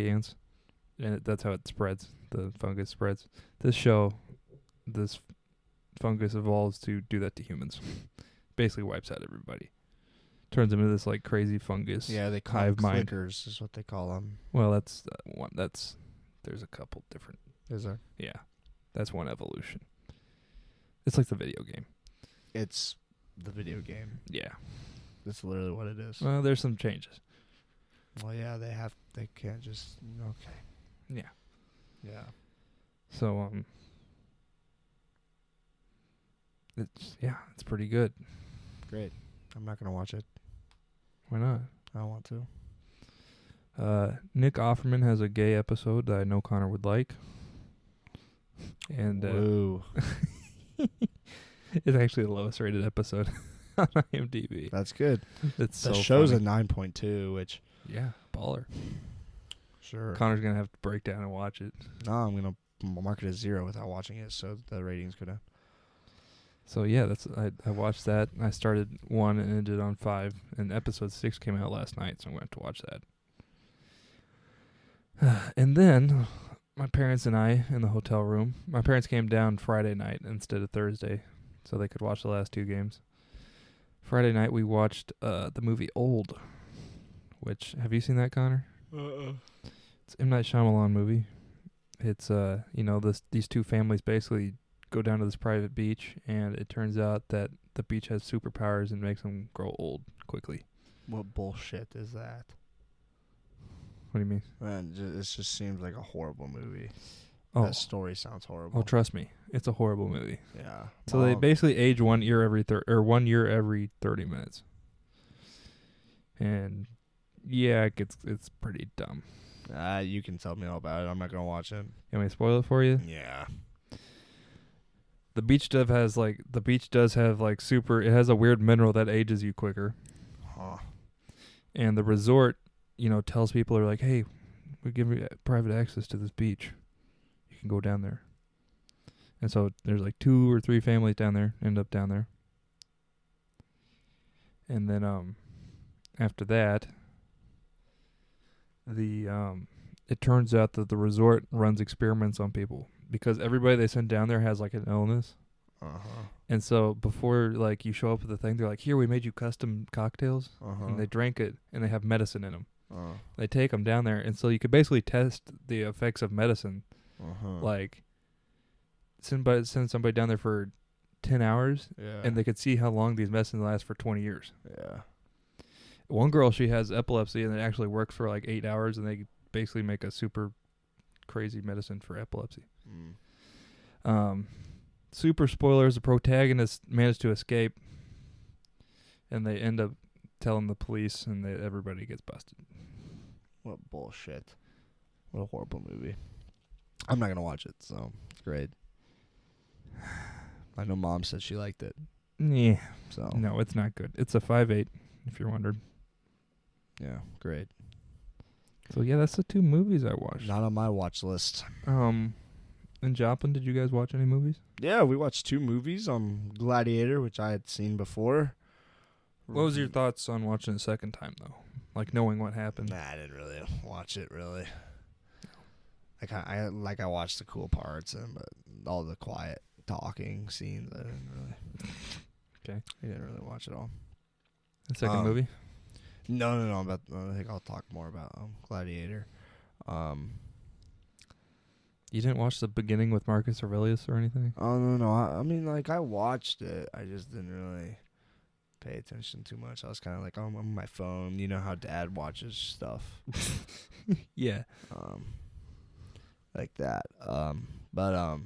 ants. And that's how it spreads. The fungus spreads. This fungus evolves to do that to humans. Basically wipes out everybody. Turns them into this like crazy fungus. Yeah, they call hive them mind. clickers is what they call them. Well, that's one. There's a couple different. Is there? Yeah, that's one evolution. It's like the video game. It's the video game. Yeah. That's literally what it is. Well, there's some changes. Well, yeah, they can't just, okay. Yeah. Yeah. So, it's pretty good. Great. I'm not going to watch it. Why not? I don't want to. Nick Offerman has a gay episode that I know Connor would like. And, Woo. it's actually the lowest rated episode on IMDb. That's good. It's the so show's funny. a 9.2, which... Yeah, baller. Sure. Connor's going to have to break down and watch it. No, I'm going to mark it as 0 without watching it, so the rating's going to... So, yeah, I watched that. I started 1 and ended on 5. And episode 6 came out last night, so I'm going to have to watch that. And then, my parents and I in the hotel room. My parents came down Friday night instead of Thursday, so they could watch the last 2 games. Friday night, we watched the movie Old, which, have you seen that, Connor? It's M. Night Shyamalan movie. It's, these 2 families basically go down to this private beach, and it turns out that the beach has superpowers and makes them grow old quickly. What bullshit is that? What do you mean? Man, it just seems like a horrible movie. Oh, That story sounds horrible. oh, trust me, it's a horrible movie. Yeah. So they basically age 1 year every 1 year every 30 minutes. And yeah, it's pretty dumb. You can tell me all about it. I'm not gonna watch it. You want me to spoil it for you? Yeah. The beach does have like it has a weird mineral that ages you quicker. Huh. And the resort, tells people, are like, hey, we give you private access to this beach. You can go down there. And so there's like 2 or 3 families end up down there. And then after that, it turns out that the resort runs experiments on people because everybody they send down there has like an illness. Uh-huh. And so before like you show up with the thing, they're like, here, we made you custom cocktails. Uh-huh. And they drank it and they have medicine in them. Uh-huh. They take them down there. And so you could basically test the effects of medicine. Uh-huh. Like send somebody down there for 10 hours Yeah. and they could see how long these medicines last for 20 years. Yeah. One girl, she has epilepsy and it actually works for like 8 hours and they basically make a super crazy medicine for epilepsy. Super spoilers, the protagonist managed to escape and they end up telling the police and everybody gets busted. What bullshit. What a horrible movie. I'm not going to watch it, so it's great. I know Mom said she liked it. Yeah. So No, it's not good. It's a 5.8, if you're wondering. yeah, great. So yeah, that's the 2 movies I watched. Not on my watch list. In Joplin, did you guys watch any movies? Yeah, we watched 2 movies. Gladiator, which I had seen before. What was your thoughts on watching it a second time, though? Like, knowing what happened? Nah, I didn't really watch it, really. I watched the cool parts but all the quiet talking scenes I didn't really. Okay. I didn't really watch it all. The second movie. No. I think I'll talk more about Gladiator. You didn't watch the beginning with Marcus Aurelius or anything? Oh no. I mean, like I watched it. I just didn't really pay attention too much. I was kind of like on my phone. You know how Dad watches stuff. Yeah. Like that. But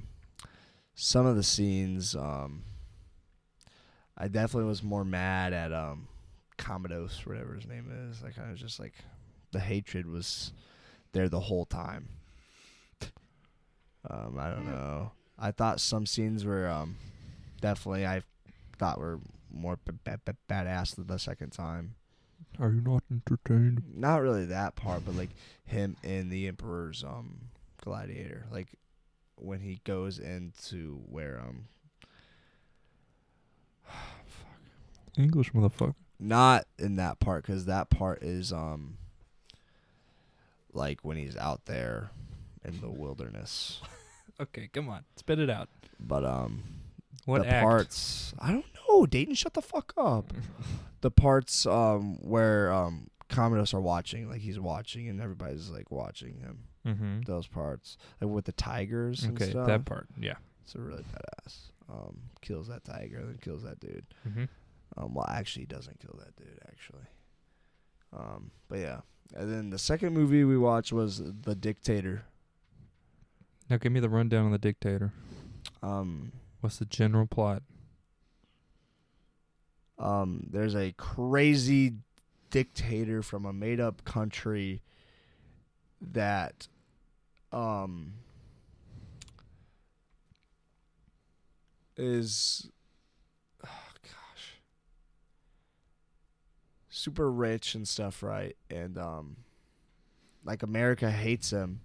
some of the scenes, I definitely was more mad at Commodus, whatever his name is. I kind of just like the hatred was there the whole time. I don't know. I thought some scenes were definitely I thought were more badass the second time. Are you not entertained? Not really that part, but like him in the Emperor's Gladiator, like when he goes into where English, motherfucker. not in that part, because that part is like when he's out there in the wilderness. Okay, come on, spit it out. But What the act? parts I don't know. Dayton, shut the fuck up. The parts where Commodus are watching, like he's watching and everybody's like watching him. Mm-hmm. Those parts, like with the tigers and Okay, stuff. that part. Yeah. It's a really badass. Kills that tiger, then kills that dude. Mm-hmm. Well, actually, he doesn't kill that dude, actually. But yeah. And then the second movie we watched was The Dictator. Now give me the rundown on The Dictator. What's the general plot? There's a crazy dictator from a made-up country that is super rich and stuff, right? And like America hates him,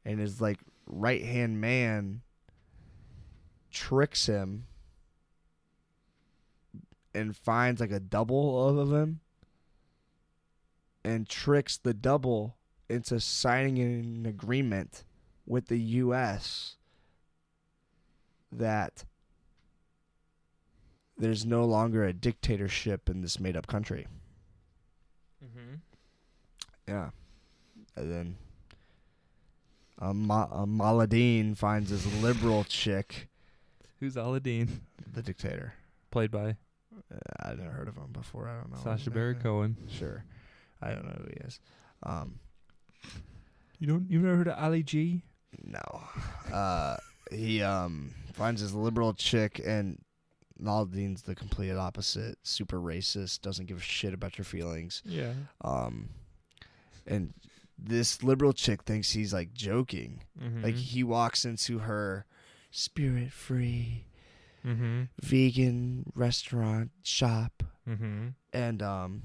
and his like right-hand man tricks him and finds like a double of him and tricks the double into signing an agreement with the U.S. that there's no longer a dictatorship in this made-up country. Mm-hmm. Yeah. And then Maladine finds his liberal chick. Who's Aladdin? The dictator. Played by I've never heard of him before. I don't know. Sacha Baron Cohen. Sure. I don't know who he is. You've never heard of Ali G? No. He finds his liberal chick, and Maldine's the complete opposite. Super racist, doesn't give a shit about your feelings. Yeah. And this liberal chick thinks he's like joking. Mm-hmm. Like he walks into her spirit-free Mm-hmm. vegan restaurant shop, Mm-hmm. and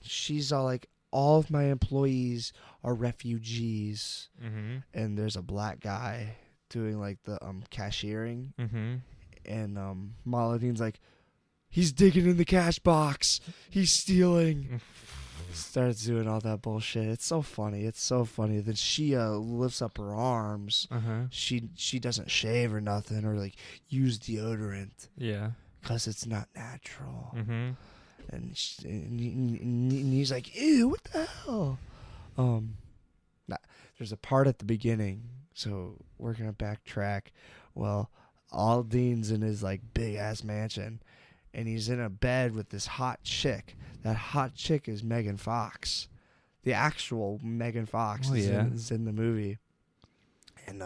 she's all like, all of my employees are refugees, Mm-hmm. and there's a black guy doing like the cashiering, Mm-hmm. and Maladine's like, he's digging in the cash box, he's stealing. Starts doing all that bullshit. It's so funny. Then she lifts up her arms. Uh-huh. She doesn't shave or nothing, or like use deodorant, Yeah. because it's not natural. Mm-hmm. And he's like, ew, what the hell? There's a part at the beginning, so we're gonna backtrack. Well, Aldine's in his like big ass mansion, and he's in a bed with this hot chick. That hot chick is Megan Fox, the actual Megan Fox. Oh, yeah. is in the movie, and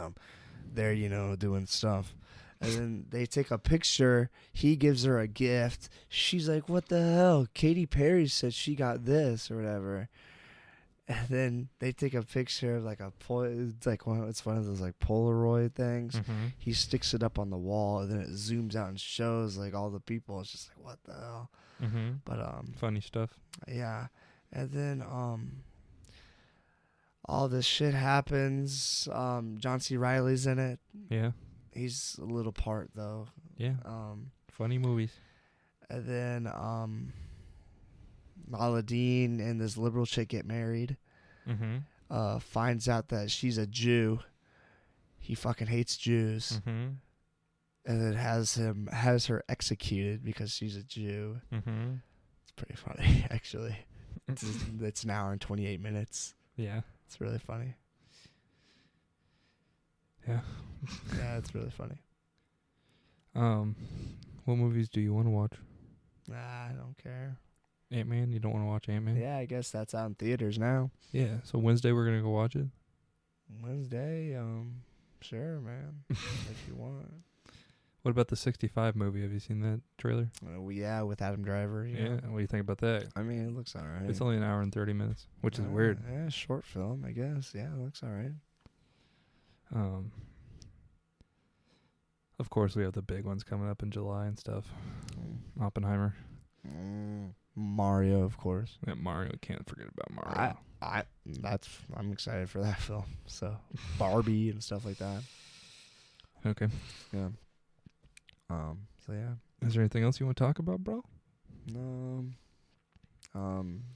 they're doing stuff. And then they take a picture. He gives her a gift. She's like, what the hell? Katy Perry said she got this or whatever. And then they take a picture of like it's one of those like Polaroid things. Mm-hmm. He sticks it up on the wall, and then it zooms out and shows like all the people. It's just like, what the hell? Mm-hmm. But Funny stuff. yeah. And then all this shit happens. John C. Reilly's in it. Yeah. He's a little part though. Yeah. Funny movies. And then Maladine and this liberal chick get married. Mm-hmm. finds out that she's a Jew. He fucking hates Jews, Mm-hmm. and then has her executed because she's a Jew. Mm-hmm. It's pretty funny, actually. It's an hour and 28 minutes. Yeah. It's really funny. Yeah. Yeah, it's really funny. What movies do you want to watch? Nah, I don't care. Ant-Man? You don't want to watch Ant-Man? Yeah, I guess that's out in theaters now. Yeah. So Wednesday we're gonna go watch it. Wednesday, sure, man. If you want. What about the 65 movie? Have you seen that trailer? Yeah, with Adam Driver. Yeah. Yeah. What do you think about that? I mean, it looks alright. It's only an hour and 30 minutes, which is weird. Yeah, short film, I guess. Yeah, it looks alright. Of course, we have the big ones coming up in July and stuff. Oppenheimer. Mario, of course. Yeah, Mario. Can't forget about Mario. I'm excited for that film. So Barbie and stuff like that. Okay. Yeah. So yeah. Is there anything else you want to talk about, bro?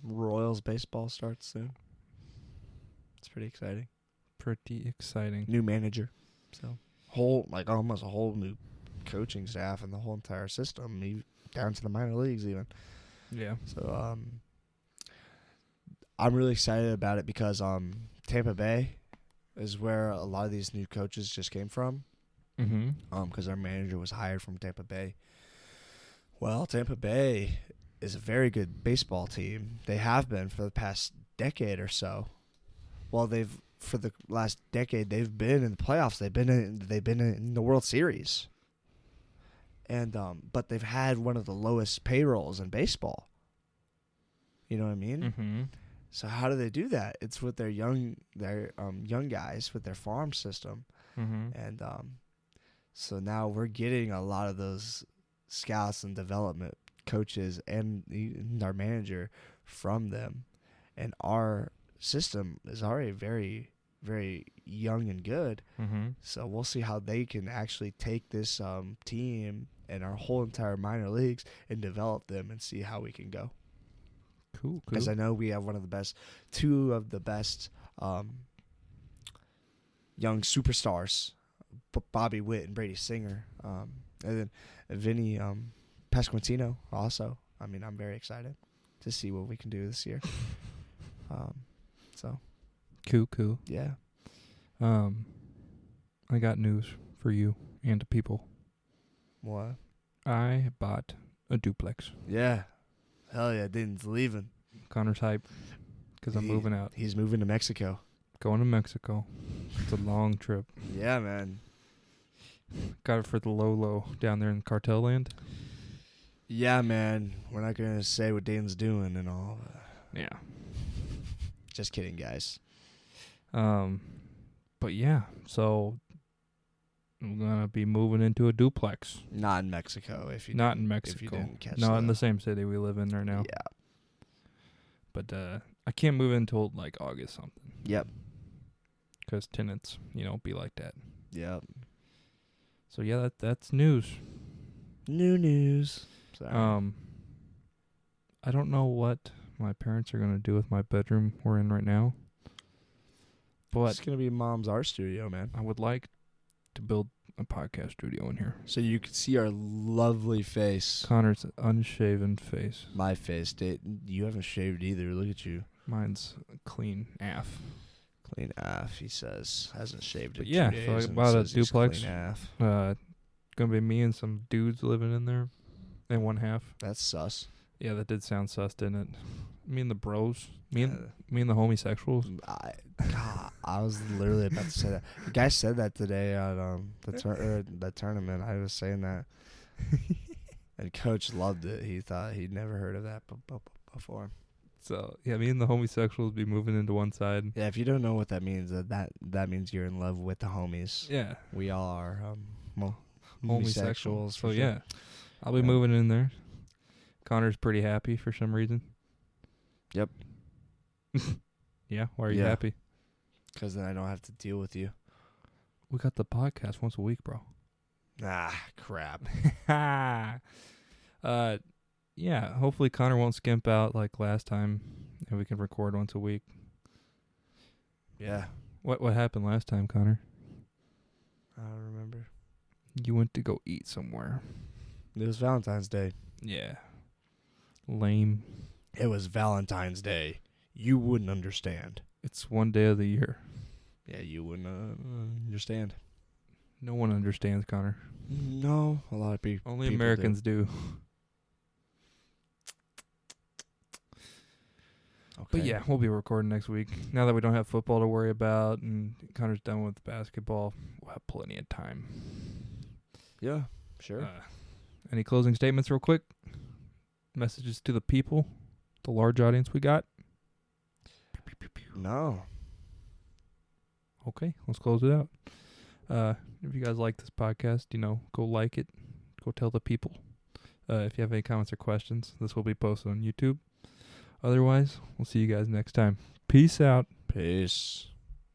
Royals baseball starts soon. It's pretty exciting. Pretty exciting. New manager. So almost a whole new coaching staff and the whole entire system, down to the minor leagues even. Yeah. So I'm really excited about it because Tampa Bay is where a lot of these new coaches just came from. Mm-hmm. Because our manager was hired from Tampa Bay. Well, Tampa Bay is a very good baseball team. They have been for the past decade or so. Well, for the last decade they've been in the playoffs. They've been in the World Series. And but they've had one of the lowest payrolls in baseball. You know what I mean? Mm-hmm. So how do they do that? It's with their young guys with their farm system. Mm-hmm. And so now we're getting a lot of those scouts and development coaches and our manager from them. And our system is already very, very young and good. Mm-hmm. So we'll see how they can actually take this team and our whole entire minor leagues and develop them and see how we can go. Cool. Because I know we have two of the best young superstars, Bobby Witt and Brady Singer, and then Vinny Pasquantino also. I mean, I'm very excited to see what we can do this year. So Cool. yeah. I got news for you and the people. What? I bought a duplex. Yeah. Hell yeah, Din's leaving. Connor's hype because I'm moving out. He's moving to Mexico. Going to Mexico. It's a long trip. Yeah, man. Got it for the low down there in Cartel Land. Yeah, man. We're not going to say what Din's doing and all. Yeah. Just kidding, guys. But yeah, so I'm gonna be moving into a duplex. Not in Mexico, if you Not in Mexico. If you didn't catch Not that. in the same city we live in right now. Yeah. But I can't move in until like August something. Yep. Because tenants, be like that. Yep. So yeah, that's news. New news. Sorry. I don't know what my parents are gonna do with my bedroom we're in right now. But it's gonna be Mom's art studio, man. I would like to build a podcast studio in here. So you can see our lovely face. Connor's unshaven face. My face. You haven't shaved either. Look at you. Mine's clean AF. Clean AF, he says. Hasn't shaved in But yeah, 2 days. so I and bought a says he's duplex. Clean AF. Gonna be me and some dudes living in there in one half. That's sus. Yeah, that did sound sus, didn't it? Me and the bros. Me and the homosexuals. I was literally about to say that. The guy said that today at the tournament. I was saying that. And Coach loved it. He thought he'd never heard of that before. So, yeah, me and the homosexuals be moving into one side. Yeah, if you don't know what that means, that means you're in love with the homies. Yeah. We all are Homosexuals. So, for sure. yeah. I'll be moving in there. Connor's pretty happy for some reason. Yep. Yeah, why are you happy? Because then I don't have to deal with you. We got the podcast once a week, bro. Ah, crap. Yeah, hopefully Connor won't skimp out like last time and we can record once a week. Yeah. What happened last time, Connor? I don't remember. You went to go eat somewhere. It was Valentine's Day. Yeah. Lame. It was Valentine's Day. You wouldn't understand. It's one day of the year. Yeah, you wouldn't understand. No one understands, Connor. No, a lot of people. Only Americans do. Okay. But yeah, we'll be recording next week. Now that we don't have football to worry about and Connor's done with basketball, we'll have plenty of time. Yeah, sure. Any closing statements real quick? Messages to the people, the large audience we got? No. Okay, let's close it out. If you guys like this podcast, go like it. Go tell the people. If you have any comments or questions, this will be posted on YouTube. Otherwise, we'll see you guys next time. Peace out. Peace.